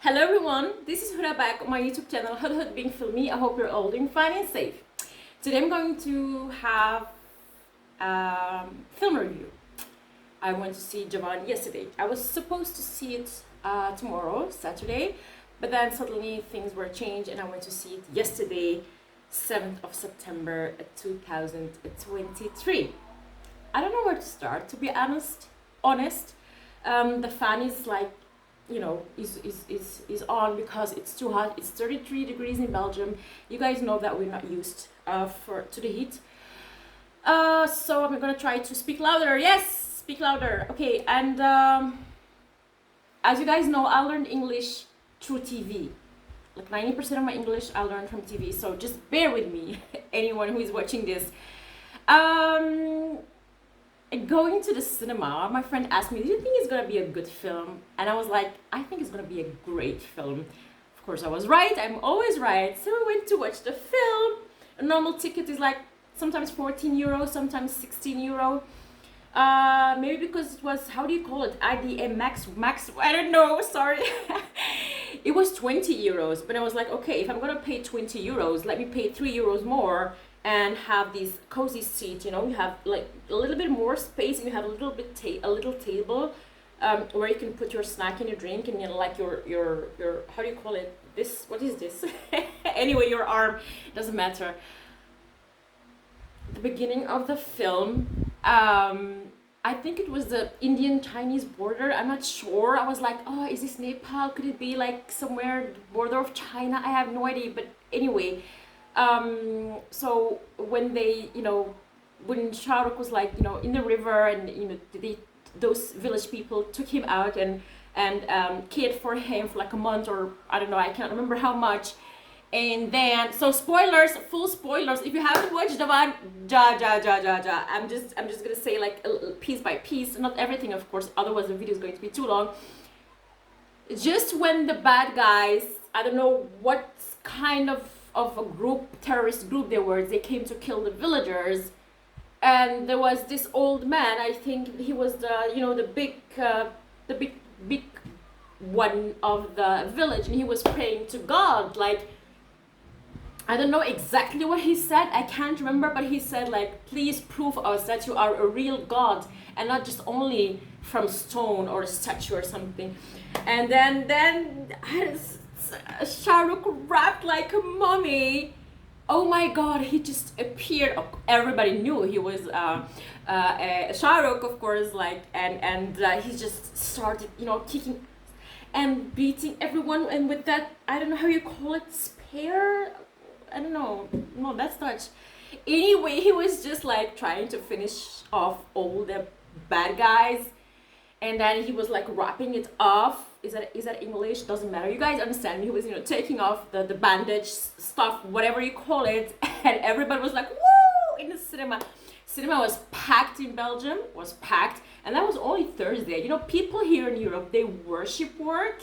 Hello everyone, this is Huda back on my YouTube channel, Hud Being Filmy. I hope you're all doing fine and safe. Today I'm going to have a film review. I went to see Jawan yesterday. I was supposed to see it tomorrow, Saturday, but then suddenly things were changed and I went to see it yesterday, 7th of September 2023. I don't know where to start, to be honest. The fan is like, is on because it's too hot. It's 33 degrees in Belgium. You guys know that we're not used to the heat. So I'm gonna try to speak louder. Yes, speak louder. Okay, and as you guys know, I learned English through TV. Like 90% of my English I learned from TV. So just bear with me, anyone who is watching this. Going to the cinema, my friend asked me, do you think it's gonna be a good film? And I was like, I think it's gonna be a great film. Of course I was right, I'm always right. So we went to watch the film. A normal ticket is like sometimes 14 euros, sometimes 16 euro. Maybe because it was, how do you call it? IDM max, I don't know, sorry. It was 20 euros, but I was like, okay, if I'm gonna pay 20 euros, let me pay 3 euros more and have these cozy seats. You have like a little bit more space, and you have a little table where you can put your snack and your drink, and like your how do you call it, this, what is this? Anyway, your arm, doesn't matter. The beginning of the film, I think it was the Indian Chinese border, I'm not sure. I was like, oh, is this Nepal? Could it be like somewhere border of China? I have no idea. But anyway, so when they, when Shah Rukh was like, in the river, and those village people took him out and cared for him for like a month, or I don't know, I can't remember how much. And then, so spoilers, full spoilers. If you haven't watched the one, I'm just gonna say like piece by piece, not everything, of course. Otherwise, the video is going to be too long. Just when the bad guys, I don't know what kind of a group, terrorist group they came to kill the villagers, and there was this old man. I think he was the big one of the village, and he was praying to God. Like, I don't know exactly what he said, I can't remember, but he said like, please prove us that you are a real God and not just only from stone or a statue or something. And then Shah Rukh wrapped like a mummy. Oh my god, he just appeared. Everybody knew he was Shah Rukh, of course, like, and he just started, kicking and beating everyone, and with that, I don't know how you call it, spear? I don't know. No, that's Dutch. Anyway, he was just like trying to finish off all the bad guys, and then he was like wrapping it off. Is that English? Doesn't matter. You guys understand me. He was, taking off the bandage stuff, whatever you call it, and everybody was like, woo, in the cinema. Cinema was packed in Belgium, was packed, and that was only Thursday. People here in Europe, they worship work.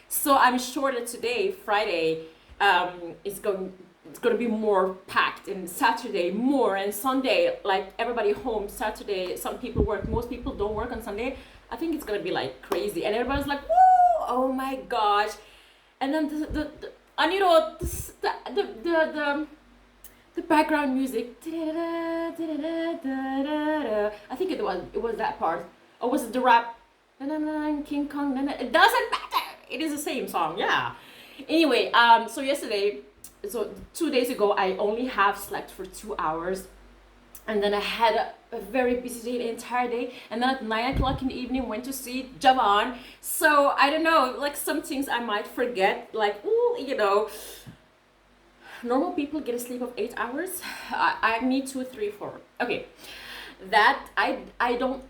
So I'm sure that today, Friday, it's going to be more packed, and Saturday more, and Sunday, like everybody home. Saturday, some people work, most people don't work on Sunday. I think it's gonna be like crazy, and everybody's like, woo, oh my gosh. And then the background music, I think it was that part, or was it the rap, King Kong, it doesn't matter, it is the same song, yeah. Anyway, so 2 days ago, I only have slept for 2 hours, and then I had a very busy day the entire day, and then at 9 o'clock in the evening went to see Jawan. So I don't know, like some things I might forget, like, normal people get a sleep of 8 hours. I need 2, 3, 4. Okay, that I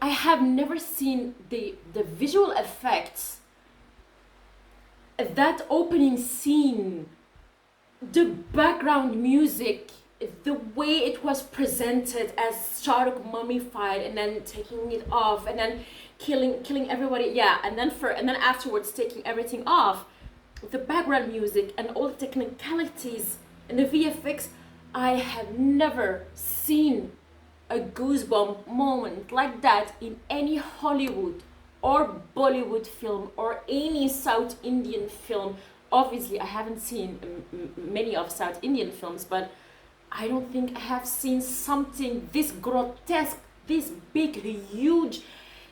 have never seen the visual effects. That opening scene, the background music, the way it was presented as Shah Rukh mummified and then taking it off and then killing everybody, yeah, and then afterwards taking everything off, the background music and all the technicalities and the VFX, I have never seen a goosebump moment like that in any Hollywood or Bollywood film or any South Indian film. Obviously, I haven't seen many of South Indian films, but I don't think I have seen something this grotesque, this big, huge.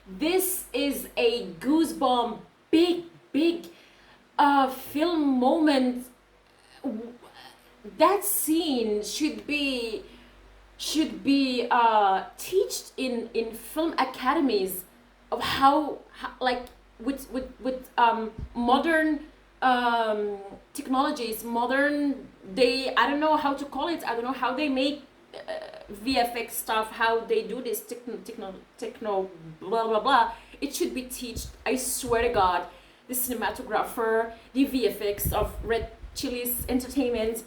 This is a goosebump, big, big film moment. That scene should be taught in film academies of how like with modern technologies, modern, they, I don't know how to call it, I don't know how they make VFX stuff, how they do this techno blah blah blah. It should be taught. I swear to God, the cinematographer, the VFX of Red Chili's Entertainment,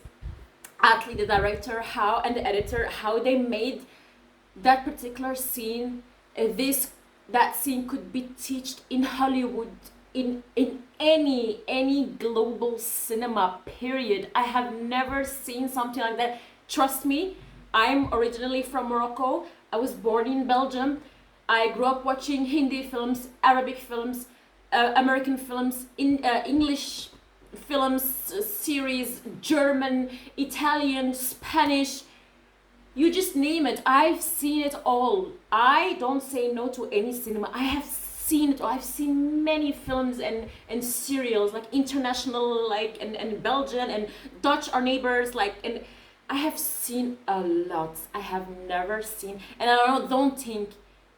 Atlee, the director, how, and the editor, how they made that particular scene. That scene could be taught in Hollywood, in any global cinema. Period. I have never seen something like that. Trust me, I'm originally from Morocco. I was born in Belgium. I grew up watching Hindi films, Arabic films, American films, English films, series, German, Italian, Spanish, you just name it. I've seen it all. I don't say no to any cinema. I have seen it all. I've seen many films and serials, like international, like and Belgian and Dutch, our neighbors, like, and I have seen a lot. I have never seen, and I don't think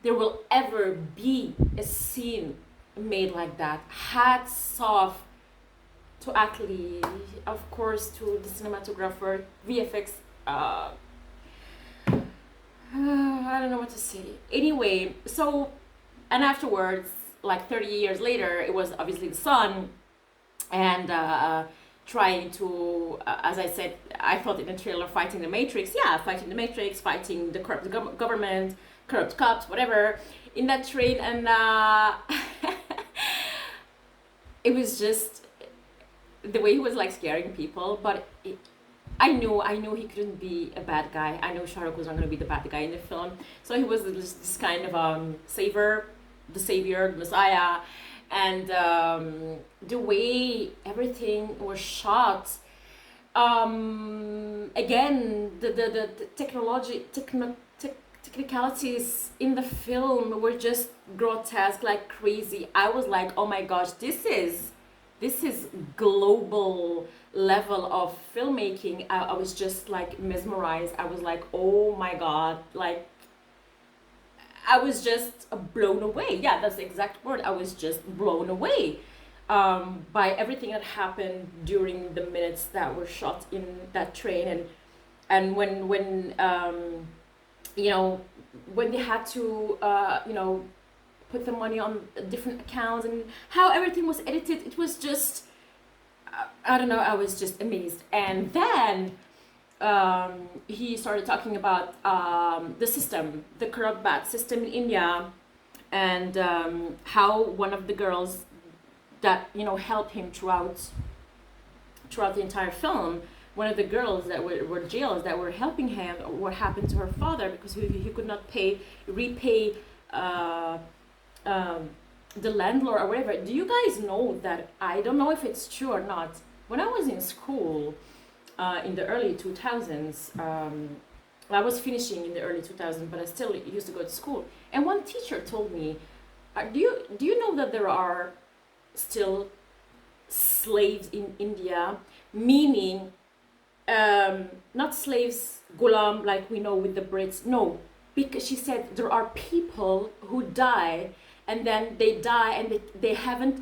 there will ever be a scene made like that. Hats off to Atlee, of course, to the cinematographer, VFX. I don't know what to say. Anyway, so, and afterwards, like 30 years later, it was obviously the son, and trying to, as I said, I thought in the trailer, fighting the Matrix. Yeah, fighting the Matrix, fighting the corrupt government, corrupt cops, whatever, in that train, and it was just the way he was like scaring people, but I knew he couldn't be a bad guy. I know Shah Rukh was not going to be the bad guy in the film, so he was just this kind of savior, the messiah, and the way everything was shot. Again, the technicalities in the film were just grotesque, like crazy. I was like, oh my gosh, this is global level of filmmaking. I was just like mesmerized. I was like, oh my God, like I was just blown away. Yeah, that's the exact word. I was just blown away by everything that happened during the minutes that were shot in that train, and when you know, when they had to you know, put the money on different accounts and how everything was edited. It was just I don't know, I was just amazed. And then he started talking about the system, the corrupt bad system in India, and how one of the girls that, you know, helped him throughout the entire film, one of the girls that were jails that were helping him, what happened to her father because he could not repay the landlord or whatever. Do you guys know that, I don't know if it's true or not, when I was in school in the early 2000s, I was finishing in the early 2000s, but I still used to go to school, and one teacher told me, do you know that there are still slaves in India, meaning not slaves, gulam, like we know with the Brits, no, because she said there are people who die and then they die and they haven't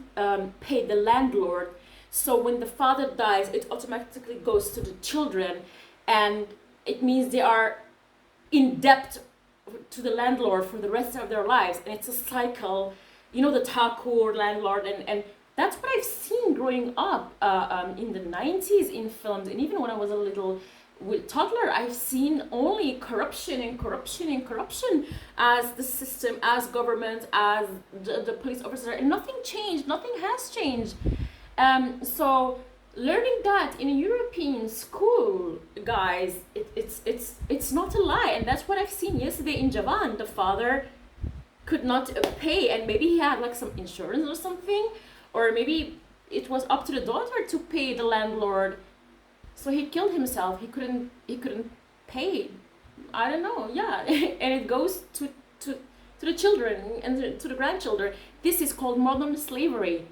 paid the landlord. So when the father dies, it automatically goes to the children, and it means they are in debt to the landlord for the rest of their lives. And it's a cycle, you know, the Thakur landlord, and that's what I've seen growing up in the 90s in films, and even when I was a little toddler, I've seen only corruption and corruption and corruption as the system, as government, as the police officer, and nothing changed. Nothing has changed. So learning that in a European school, guys, it's not a lie, and that's what I've seen yesterday in Jawan. The father could not pay, and maybe he had like some insurance or something, or maybe it was up to the daughter to pay the landlord, so he killed himself. He couldn't pay. I don't know. Yeah, and it goes to the children and to the grandchildren. This is called modern slavery,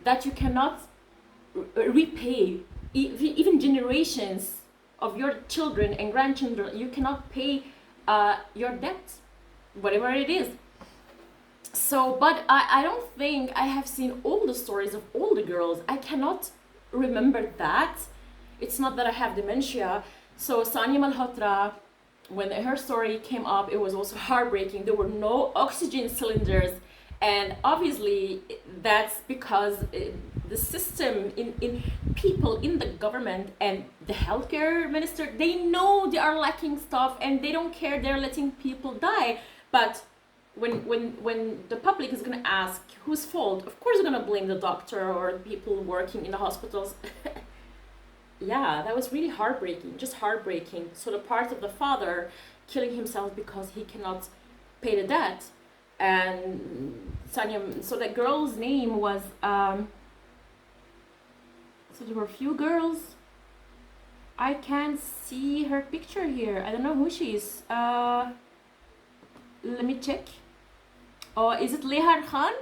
that you cannot repay, even generations of your children and grandchildren. You cannot pay your debt, whatever it is. So, but I don't think I have seen all the stories of all the girls. I cannot remember that. It's not that I have dementia. So Sania Malhotra, when her story came up, it was also heartbreaking. There were no oxygen cylinders, and obviously that's because the system in people in the government and the healthcare minister, they know they are lacking stuff and they don't care. They're letting people die. But when the public is going to ask whose fault, of course they're going to blame the doctor or the people working in the hospitals. Yeah, that was really heartbreaking, just heartbreaking. So the part of the father killing himself because he cannot pay the debt. And Sanya, so that girl's name was, so there were a few girls. I can't see her picture here. I don't know who she is. Let me check. Oh, is it Lehar Khan?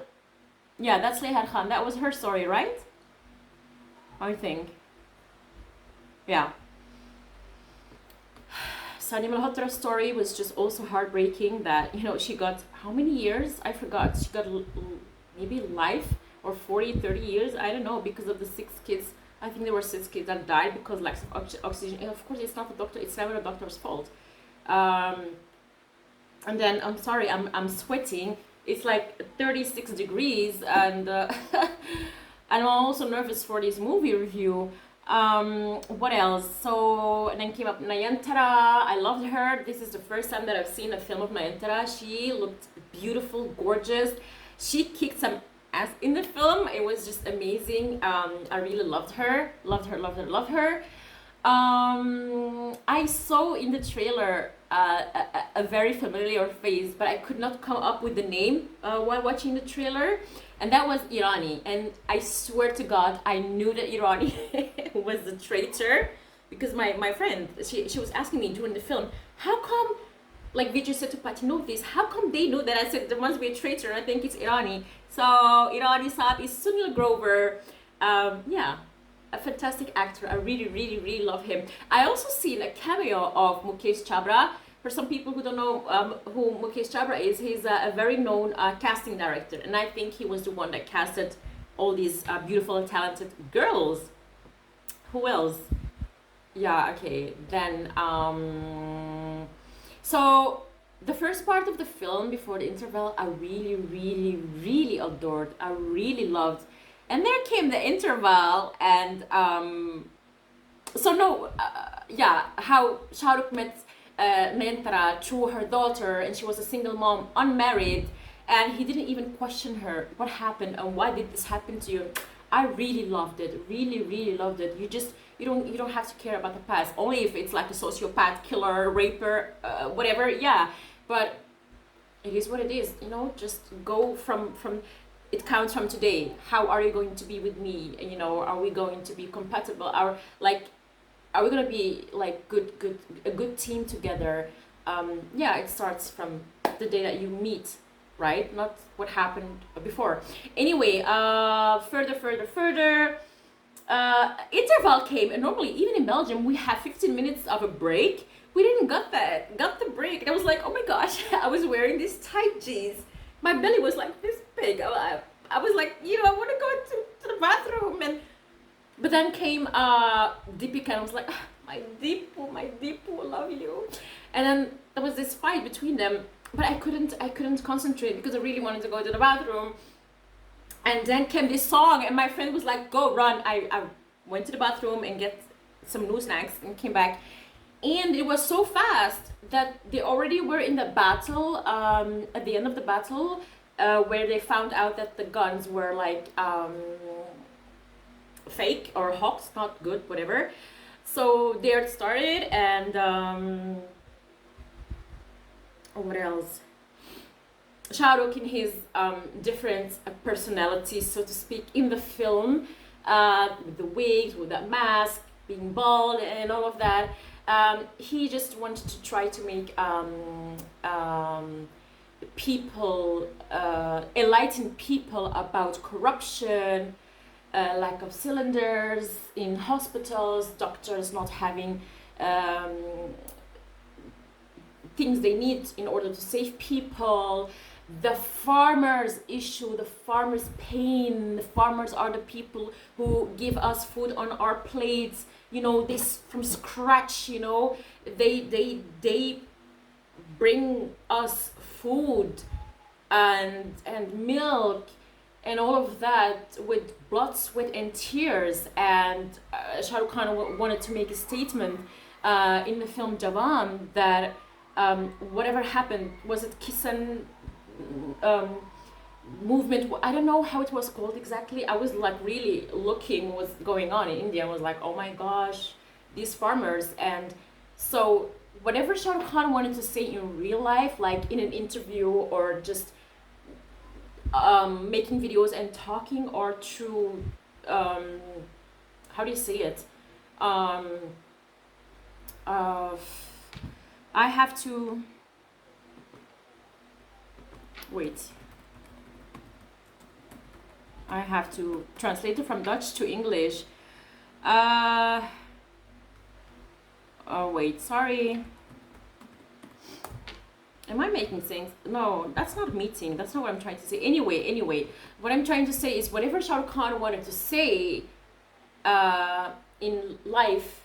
Yeah, that's Lehar Khan. That was her story, right? I think. Yeah. Sania Malhotra's story was just also heartbreaking, that, she got how many years? I forgot. She got maybe life or 40, 30 years. I don't know, because of the 6 kids. I think there were 6 kids that died because lack of oxygen. And of course, it's not the doctor. It's never the doctor's fault. And then, I'm sorry, I'm sweating. It's like 36 degrees, and I'm also nervous for this movie review. What else? So, and then came up Nayanthara. I loved her. This is the first time that I've seen a film of Nayanthara. She looked beautiful, gorgeous. She kicked some ass in the film. It was just amazing. I really loved her. Loved her, loved her, loved her. I saw in the trailer a very familiar face, but I could not come up with the name while watching the trailer. And that was Irani. And I swear to God, I knew that Irani was the traitor, because my friend, she was asking me during the film, how come, like Vijay Sethupathi know this? How come they know that? I said, there must be a traitor. I think it's Irani. So Irani Saab is Sunil Grover. Yeah, a fantastic actor. I really, really, really love him. I also seen a cameo of Mukesh Chabra. For some people who don't know who Mukesh Chabra is, he's a very known casting director. And I think he was the one that casted all these beautiful and talented girls. Who else? Yeah, okay. Then, so the first part of the film, before the interval, I really, really, really adored. I really loved. And there came the interval, and how Shah Rukh met Nayanthara through her daughter, and she was a single mom, unmarried, and he didn't even question her. What happened and why did this happen to you? I really loved it. Really, really loved it. You don't have to care about the past. Only if it's like a sociopath, killer, raper, whatever. Yeah, but it is what it is. Just go from. It counts from today. How are you going to be with me? Are we going to be compatible? Are we gonna be like a good team together? It starts from the day that you meet, right? Not what happened before. Anyway, further. Interval came, and normally even in Belgium we have 15 minutes of a break. We didn't got the break, and I was like, oh my gosh, I was wearing these tight jeans. My belly was like this big. I was like, I want to go to the bathroom, but then came Deepika, and I was like, my Deepu, love you. And then there was this fight between them, but I couldn't concentrate because I really wanted to go to the bathroom. And then came this song, and my friend was like, go, run. I went to the bathroom and get some new snacks and came back. And it was so fast that they already were in the battle, at the end of the battle, where they found out that the guns were like fake or hoax, not good, whatever. So there it started, and what else? Shah Rukh in his different personalities, so to speak, in the film, with the wigs, with that mask, being bald, and all of that. He just wanted to try to make people, enlighten people about corruption, lack of cylinders in hospitals, doctors not having things they need in order to save people, the farmers' issue, the farmers' pain. The farmers are the people who give us food on our plates, this from scratch. They bring us food and milk and all of that with blood, sweat, and tears. And Shah Rukh Khan wanted to make a statement in the film Jawan that whatever happened, was it Kisan movement? I don't know how it was called exactly. I was like really looking what's going on in India. I was like, oh my gosh, these farmers. And so whatever Shah Rukh Khan wanted to say in real life, like in an interview or just making videos and talking, or through how do you say it? I have to wait. I have to translate it from Dutch to English. Oh wait, sorry. Am I making things? No, that's not meeting. That's not what I'm trying to say. Anyway, what I'm trying to say is whatever Shah Rukh Khan wanted to say in life,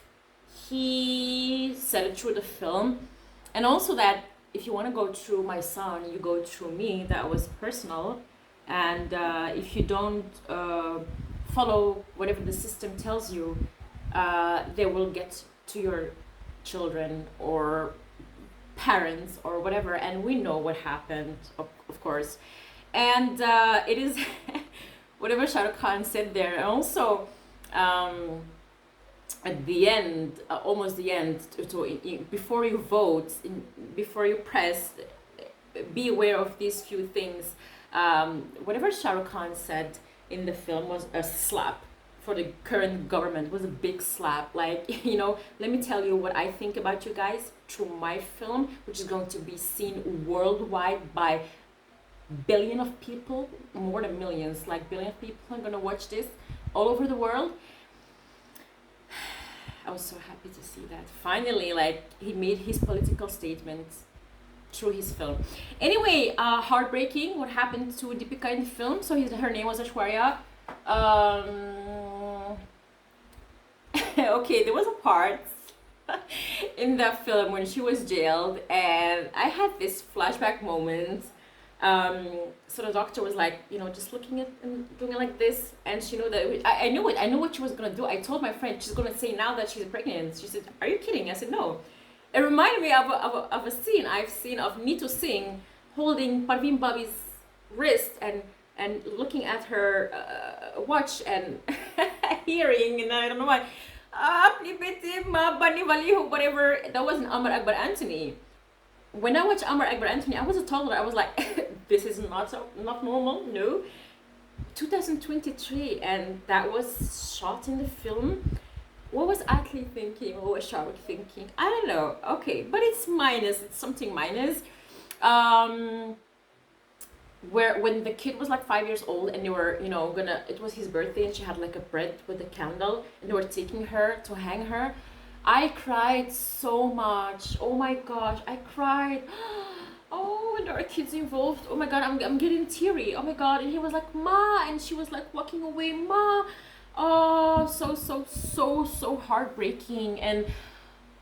he said it through the film. And also that if you want to go through my son, you go through me. That was personal. And if you don't follow whatever the system tells you, they will get to your children or parents or whatever. And we know what happened, of course. And it is whatever Shah Rukh Khan said there. And also, at the end, almost the end, before you vote, before you press, be aware of these few things. Whatever Shah Rukh Khan said in the film was a slap for the current government. It was a big slap. Like, let me tell you what I think about you guys through my film, which is going to be seen worldwide by billion of people, more than millions, like billion of people are gonna watch this all over the world. I was so happy to see that. Finally, like, he made his political statements through his film. Anyway, heartbreaking what happened to Deepika in the film. So her name was Aishwarya. Okay, there was a part in the film when she was jailed, and I had this flashback moment. So the doctor was like, just looking at and doing it like this, and she knew that I knew it. I knew what she was gonna do. I told my friend she's gonna say now that she's pregnant. She said, "Are you kidding?" I said, "No." It reminded me of a scene I've seen of Neetu Singh holding Parveen Babi's wrist and looking at her watch and hearing, and I don't know why. Whatever. That wasn't Amar Akbar Anthony. When I watched Amar Akbar Anthony, I was a toddler. I was like, this is not normal. No. 2023, and that was shot in the film. What was Atlee thinking? What was Shah Rukh thinking? I don't know. Okay, but it's something minus. Where when the kid was like 5 years old and they were, it was his birthday and she had like a bread with a candle and they were taking her to hang her. I cried so much. Oh my gosh, I cried. Oh, and there are kids involved. Oh my god, I'm getting teary. Oh my god, and he was like, "Ma," and she was like walking away, "Ma." Oh, so heartbreaking. And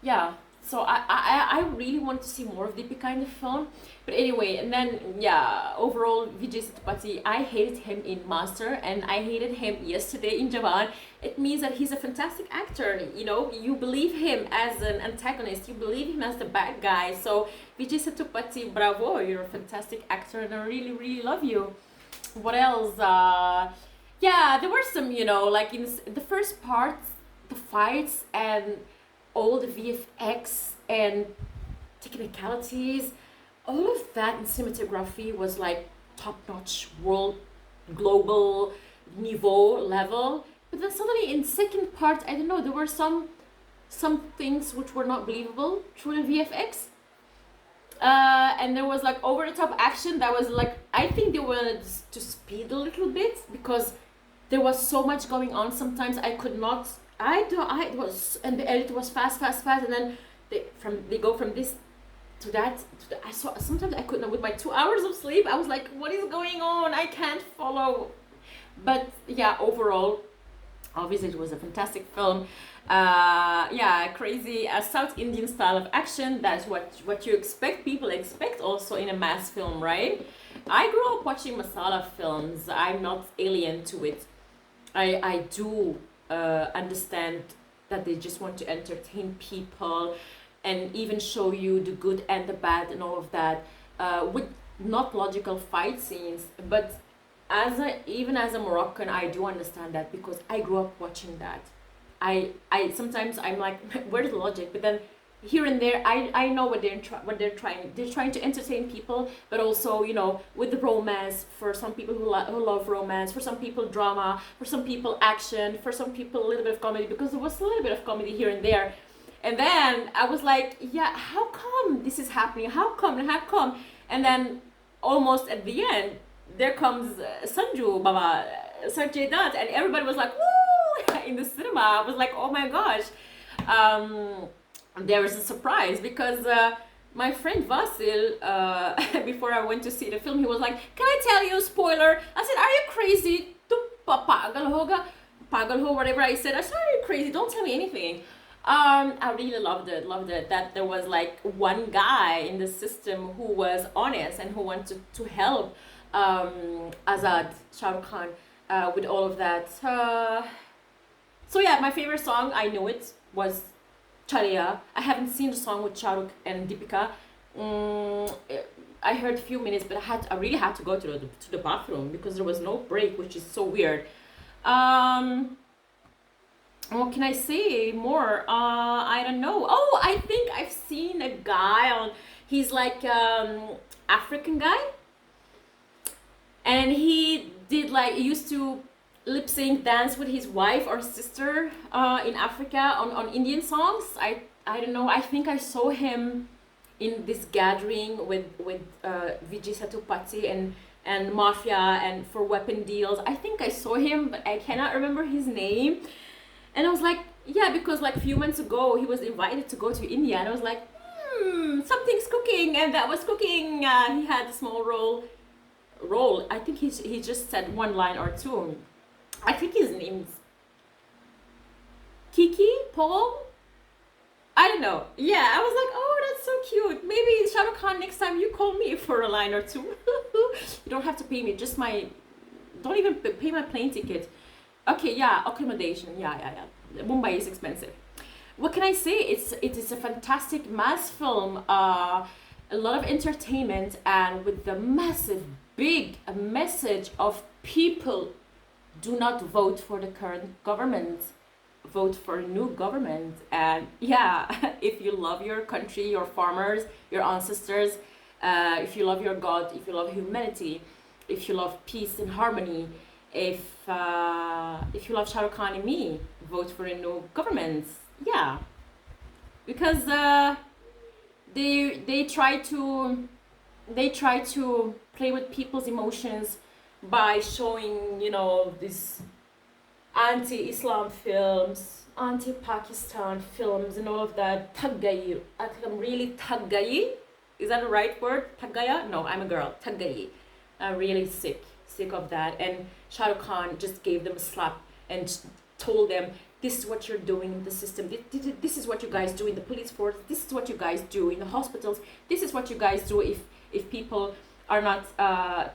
yeah, so I really want to see more of Deepika in the film. But anyway, and then overall Vijay Sethupathi, I hated him in Master and I hated him yesterday in Jawan. It means that he's a fantastic actor. You believe him as an antagonist, you believe him as the bad guy. So Vijay Sethupathi, bravo, you're a fantastic actor and I really love you. What else? There were some, like in the first part, the fights and all the VFX and technicalities. all of that in cinematography was like top notch, world, global, niveau level. But then suddenly in second part, I don't know, there were some things which were not believable through the VFX. And there was like over the top action that was like, I think they wanted to speed a little bit because there was so much going on. Sometimes I could not. It was, and the edit was fast, and then they go from this to that. I saw sometimes I couldn't. With my 2 hours of sleep, I was like, what is going on? I can't follow. But yeah, overall, obviously it was a fantastic film. Yeah, crazy South Indian style of action. That's what you expect. People expect also in a mass film, right? I grew up watching masala films. I'm not alien to it. I do understand that they just want to entertain people and even show you the good and the bad and all of that, with not logical fight scenes. But even as a Moroccan, I do understand that because I grew up watching that. I sometimes I'm like, where's the logic? But then here and there, I know what they're trying. They're trying to entertain people, but also, with the romance, for some people who love romance, for some people drama, for some people action, for some people a little bit of comedy, because there was a little bit of comedy here and there. And then I was like, yeah, how come this is happening? How come? And then almost at the end, there comes Sanju Baba, Sanjay Dutt, and everybody was like, woo! In the cinema. I was like, oh my gosh. There was a surprise because my friend Vasil, before I went to see the film, he was like, can I tell you a spoiler? I said, are you crazy? Tu pagal hoga? Pagal ho, whatever I said. I said, are you crazy? Don't tell me anything. I really loved it that there was like one guy in the system who was honest and who wanted to help Azad, Shah Rukh Khan, with all of that. So yeah, my favorite song, I knew it, was Chaliya. I haven't seen the song with Shah Rukh and Deepika. I heard a few minutes, but I really had to go to the bathroom because there was no break, which is so weird. What can I say more? I don't know. Oh, I think I've seen a guy he's like African guy, and he used to lip sync dance with his wife or sister in Africa on Indian songs. I don't know. I think I saw him in this gathering with Vijay Sethupathi and Mafia and for weapon deals. I think I saw him, but I cannot remember his name. And I was like, yeah, because like a few months ago he was invited to go to India, and I was like, something's cooking, and that was cooking. He had a small role. I think he just said one line or two. I think his name's Kiki Paul. I don't know. Yeah, I was like, oh, that's so cute. Maybe Shah Rukh Khan, next time you call me for a line or two. You don't have to pay me. Don't even pay my plane ticket. Okay, yeah, accommodation. Yeah. Mumbai is expensive. What can I say? It is a fantastic mass film. A lot of entertainment, and with the big message of people. Do not vote for the current government. Vote for a new government. And yeah, if you love your country, your farmers, your ancestors, if you love your God, if you love humanity, if you love peace and harmony, if you love Shah Rukh Khan and me, vote for a new government. Yeah, because they try to play with people's emotions by showing, these anti-Islam films, anti-Pakistan films, and all of that. Thaggayi. I think I'm really thaggayi. Is that the right word? Thaggaya? No, I'm a girl. Thaggayi. I'm really sick of that. And Shah Rukh Khan just gave them a slap and told them, this is what you're doing in the system. This is what you guys do in the police force. This is what you guys do in the hospitals. This is what you guys do if people are not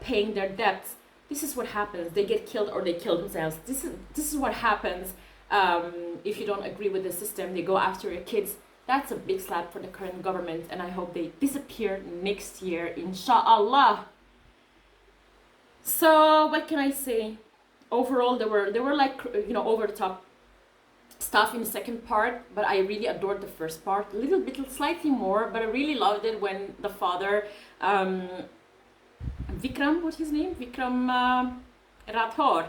paying their debts. This is what happens. They get killed or they kill themselves. This is what happens if you don't agree with the system. They go after your kids. That's a big slap for the current government, and I hope they disappear next year, inshallah. So what can I say? Overall, there were like over the top stuff in the second part, but I really adored the first part a little bit, slightly more. But I really loved it when the father, um, Vikram, what's his name? Vikram Rathore,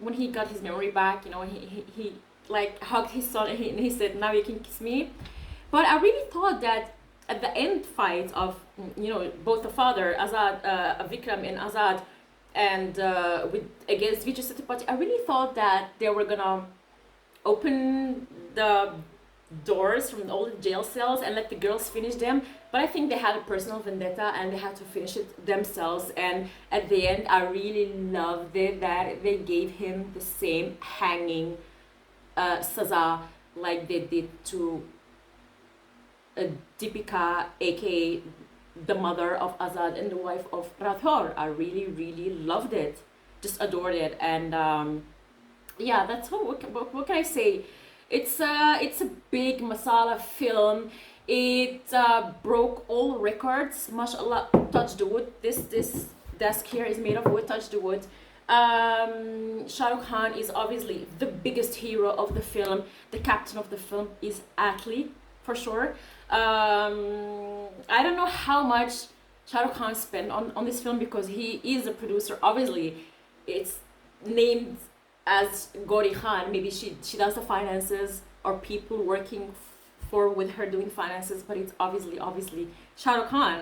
when he got his memory back, he like hugged his son and he said, "Now you can kiss me." But I really thought that at the end fight of both the father Azad, Vikram and Azad, and with against Vijay Sethupathi, I really thought that they were gonna open the doors from all the jail cells and let the girls finish them. But I think they had a personal vendetta and they had to finish it themselves. And at the end, I really loved it that they gave him the same hanging saza like they did to Deepika, aka the mother of Azad and the wife of Rathor. I really, really loved it, just adored it, and yeah, that's all. What can I say? It's a big masala film. It broke all records. Mashallah, touch the wood. This desk here is made of wood. Touch the wood. Shah Rukh Khan is obviously the biggest hero of the film. The captain of the film is Atlee, for sure. I don't know how much Shah Rukh Khan spent on this film because he is a producer. Obviously, it's named as Gauri Khan. Maybe she does the finances or people working with her doing finances, but it's obviously Shah Rukh Khan.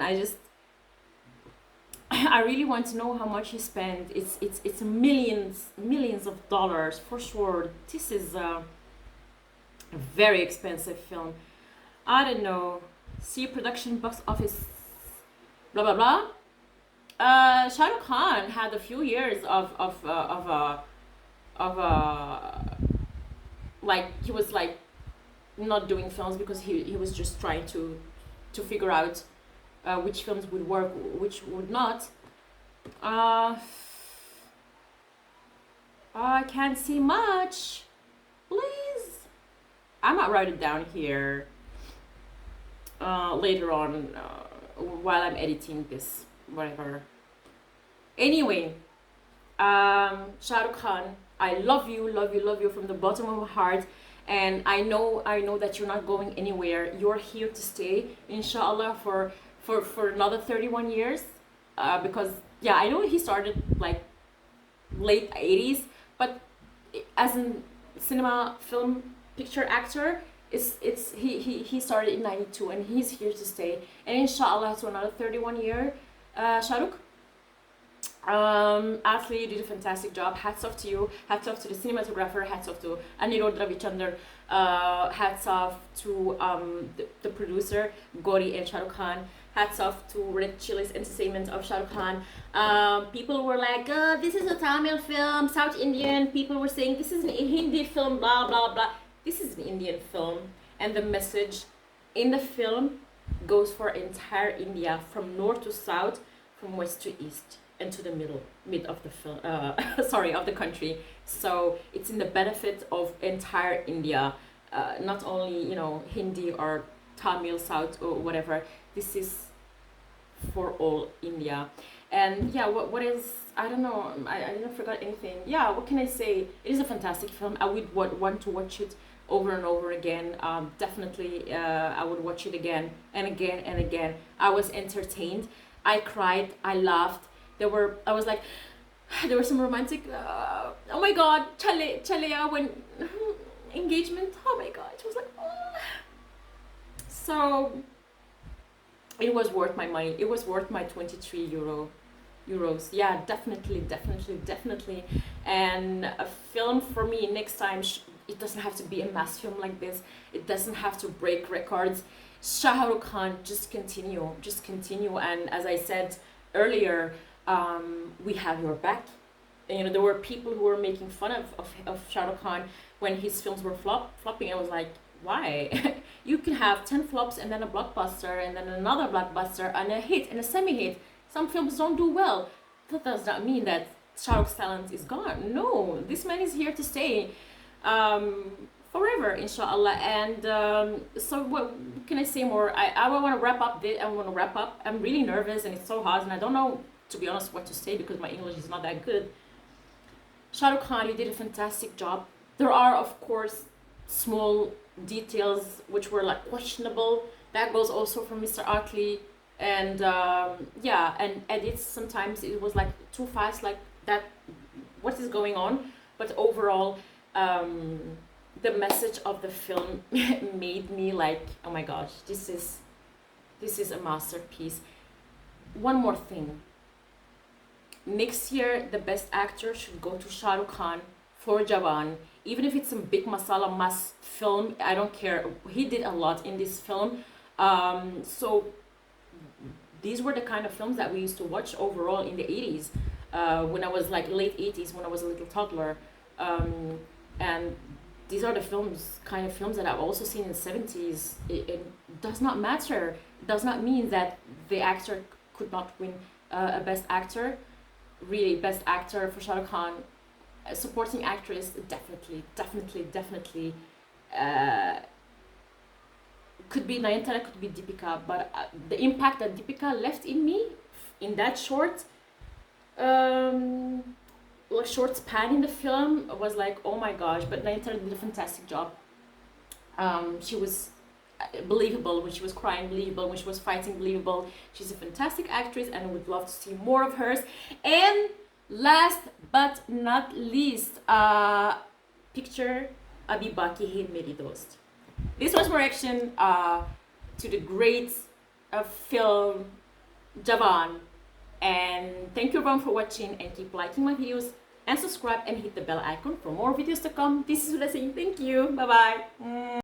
I really want to know how much he spent. It's millions of dollars for sure. This is a very expensive film. I don't know. See production, box office, blah blah blah. Shah Rukh Khan had a few years of like he was like not doing films because he was just trying to figure out which films would work, which would not. I can't see much. Please, I might write it down here later on while I'm editing this, whatever. Anyway, Shah Rukh Khan, I love you from the bottom of my heart, and I know that you're not going anywhere. You're here to stay, inshallah, for another 31 years. Because yeah, I know he started like late 80s, but as a cinema film picture actor, he started in 92 and he's here to stay, and inshallah to another 31 year. Shah Rukh, Atlee, you did a fantastic job. Hats off to you. Hats off to the cinematographer. Hats off to Anirudh Ravichandran. Hats off to the producer Gauri and Shah Rukh Khan. Hats off to Red Chilies Entertainment of Shah Rukh Khan. People were like, this is a Tamil film, South Indian. People were saying this is a Hindi film, blah blah blah. This is an Indian film, and the message in the film goes for entire India, from north to south, from west to east, and to the mid of the film. Of the country. So it's in the benefit of entire India, not only Hindi or Tamil South or whatever. This is for all India. And yeah, what is, I don't know, I didn't forget anything. Yeah, what can I say? It is a fantastic film. I would want to watch it over and over again. Definitely, I would watch it again and again and again. I was entertained. I cried. I laughed. There were some romantic. Oh my God, Chalea when engagement. Oh my God, it was like. Oh. So it was worth my money. It was worth my 23 euros. Yeah, definitely. And a film for me next time. It doesn't have to be a mass film like this. It doesn't have to break records. Shah Rukh Khan, just continue. And as I said earlier, we have your back. And, there were people who were making fun of Shah Rukh Khan when his films were flopping. I was like, why? You can have 10 flops and then a blockbuster and then another blockbuster and a hit and a semi-hit. Some films don't do well. That does not mean that Shah Rukh's talent is gone. No, this man is here to stay forever, inshallah. And so what can I say more? I want to wrap up. I'm really nervous and it's so hard and I don't know, to be honest, what to say because my English is not that good. Shah Rukh Khan, you did a fantastic job. There are, of course, small details which were like questionable. That goes also from Mr. Atlee. And yeah, and edits sometimes it was like too fast, like that. What is going on? But overall, the message of the film made me like, oh my gosh, this is a masterpiece. One more thing. Next year, the best actor should go to Shah Rukh Khan for Jawan. Even if it's a big masala mass film, I don't care. He did a lot in this film. So these were the kind of films that we used to watch overall in the 80s, when I was like late 80s, when I was a little toddler. And these are the kind of films that I've also seen in the 70s. It does not matter. It does not mean that the actor could not win a best actor. Really, best actor for Shah Rukh Khan. Supporting actress, definitely. Could be Nayanthara, could be Deepika, but the impact that Deepika left in me in that short span in the film was like, oh my gosh. But Nayanthara did a fantastic job. She was believable when she was crying, believable when she was fighting, believable. She's a fantastic actress, and I would love to see more of hers. And last but not least, picture Abhi Baki Hai Meri Dost. This was my reaction to the great film Jawan. And thank you everyone for watching, and keep liking my videos and subscribe and hit the bell icon for more videos to come. This is Vijay saying thank you. Bye bye.